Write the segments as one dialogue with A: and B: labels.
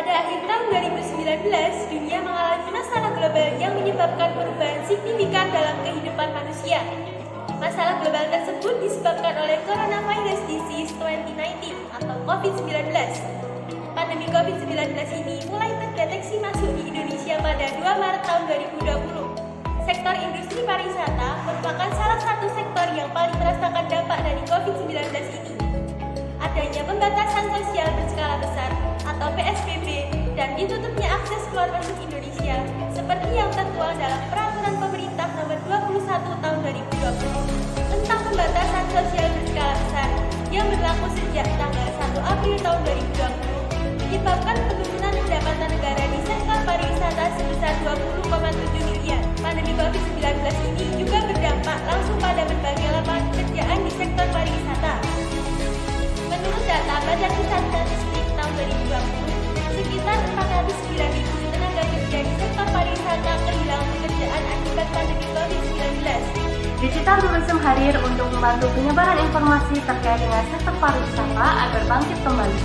A: Pada akhir tahun 2019, dunia mengalami masalah global yang menyebabkan perubahan signifikan dalam kehidupan manusia. Masalah global tersebut disebabkan oleh Coronavirus Disease 2019 atau COVID-19. Pandemi COVID-19 ini mulai terdeteksi masuk di Indonesia pada 2 Maret tahun 2020. Sektor industri pariwisata merupakan salah satu sektor yang paling merasakan dampak dari COVID-19 ini. Adanya pembatasan sosial berskala besar atau PSBB dan ditutupnya akses keluar masuk Indonesia seperti yang tertuang dalam Peraturan Pemerintah Nomor 21 Tahun 2020 tentang pembatasan sosial berskala besar yang berlaku sejak tanggal 1 April tahun 2020 menyebabkan penurunan pendapatan negara di sektor pariwisata sebesar 20,7 miliar. Pandemi COVID-19 ini juga berdampak langsung pada berbagai lapangan pekerjaan di sektor pariwisata. Menurut data Badan Pusat Statistik tahun 2020, sekitar 409.000 tenaga kerja di sektor pariwisata kehilangan pekerjaan akibat pandemi COVID-19.
B: Digital Tourism hadir untuk membantu penyebaran informasi terkait dengan sektor pariwisata agar bangkit kembali.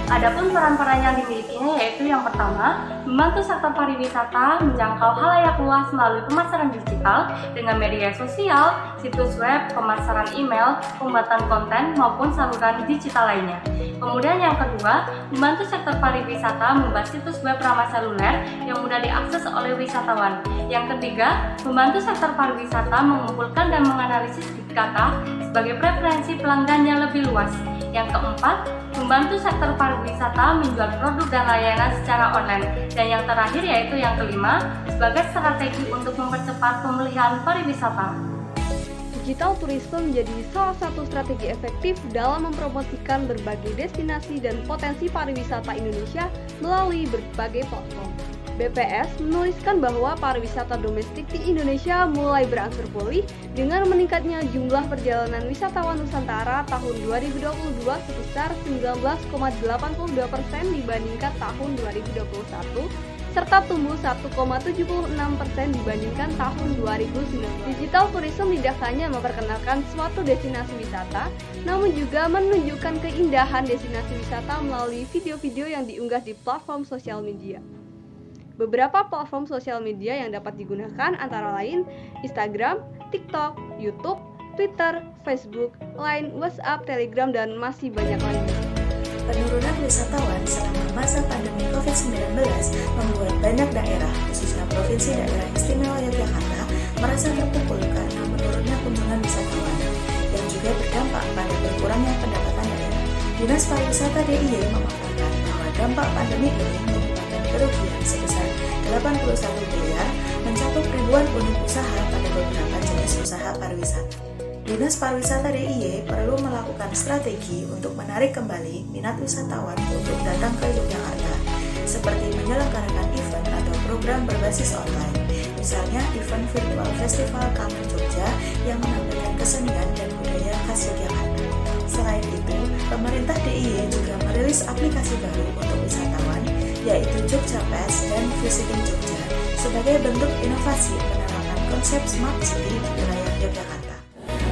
B: Adapun peran-peran yang dimilikinya yaitu yang pertama, membantu sektor pariwisata menjangkau khalayak luas melalui pemasaran digital dengan media sosial, situs web, pemasaran email, pembuatan konten maupun saluran digital lainnya. Kemudian yang kedua, membantu sektor pariwisata membuat situs web ramah seluler yang mudah diakses oleh wisatawan. Yang ketiga, membantu sektor pariwisata mengumpulkan dan menganalisis big data sebagai preferensi pelanggan yang lebih luas. Yang keempat, membantu sektor pariwisata menjual produk dan layanan secara online. Dan yang terakhir yaitu yang kelima, sebagai strategi untuk mempercepat pemulihan pariwisata.
C: Digital tourism menjadi salah satu strategi efektif dalam mempromosikan berbagai destinasi dan potensi pariwisata Indonesia melalui berbagai platform. BPS menuliskan bahwa pariwisata domestik di Indonesia mulai berangsur pulih dengan meningkatnya jumlah perjalanan wisatawan Nusantara tahun 2022 sebesar 19,82% dibandingkan tahun 2021 serta tumbuh 1,76% dibandingkan tahun 2019. Digital tourism tidak hanya memperkenalkan suatu destinasi wisata, namun juga menunjukkan keindahan destinasi wisata melalui video-video yang diunggah di platform sosial media. Beberapa platform sosial media yang dapat digunakan antara lain Instagram, TikTok, YouTube, Twitter, Facebook, Line, WhatsApp, Telegram, dan masih banyak lainnya.
D: Penurunan wisatawan selama masa pandemi COVID-19 membuat banyak daerah, khususnya Provinsi Daerah Istimewa Yogyakarta, merasa terpukul karena menurunnya kunjungan wisatawan, yang juga berdampak pada berkurangnya pendapatan daerah. Dinas Pariwisata DIY memaparkan bahwa dampak pandemi ini menyebabkan kerugian sebesar 81 miliar, mencakup ribuan unit usaha pada beberapa jenis usaha pariwisata. Dinas Pariwisata DIY perlu melakukan strategi untuk menarik kembali minat wisatawan untuk datang ke Yogyakarta, seperti menyelenggarakan event atau program berbasis online, misalnya event virtual festival Kangen Jogja yang menampilkan kesenian dan budaya khas Yogyakarta. Selain itu, pemerintah DIY juga merilis aplikasi baru untuk wisatawan, yaitu Jogja Pass dan Visiting Jogja, sebagai bentuk inovasi penerapan konsep Smart City di wilayah Yogyakarta.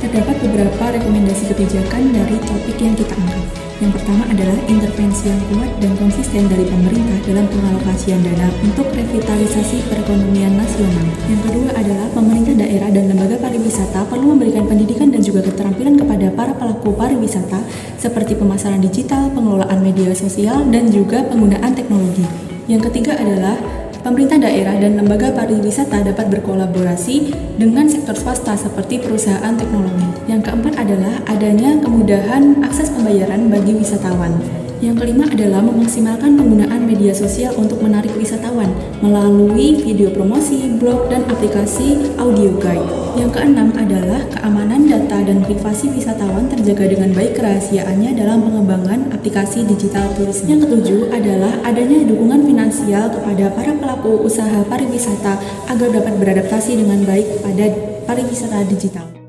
E: Terdapat beberapa rekomendasi kebijakan dari topik yang kita angkat. Yang pertama adalah intervensi yang kuat dan konsisten dari pemerintah dalam pengalokasian dana untuk revitalisasi perekonomian nasional. Yang kedua adalah pemerintah daerah dan lembaga pariwisata perlu memberikan pendidikan dan juga keterampilan kepada para pelaku pariwisata seperti pemasaran digital, pengelolaan media sosial, dan juga penggunaan teknologi. Yang ketiga adalah pemerintah daerah dan lembaga pariwisata dapat berkolaborasi dengan sektor swasta seperti perusahaan teknologi. Yang keempat adalah adanya kemudahan akses pembayaran bagi wisatawan. Yang kelima adalah memaksimalkan penggunaan media sosial untuk menarik wisatawan melalui video promosi, blog, dan aplikasi audio guide. Yang keenam adalah keamanan data dan privasi wisatawan terjaga dengan baik kerahasiaannya dalam pengembangan aplikasi digital tourism. Yang ketujuh adalah adanya dukungan finansial kepada para pelaku usaha pariwisata agar dapat beradaptasi dengan baik pada pariwisata digital.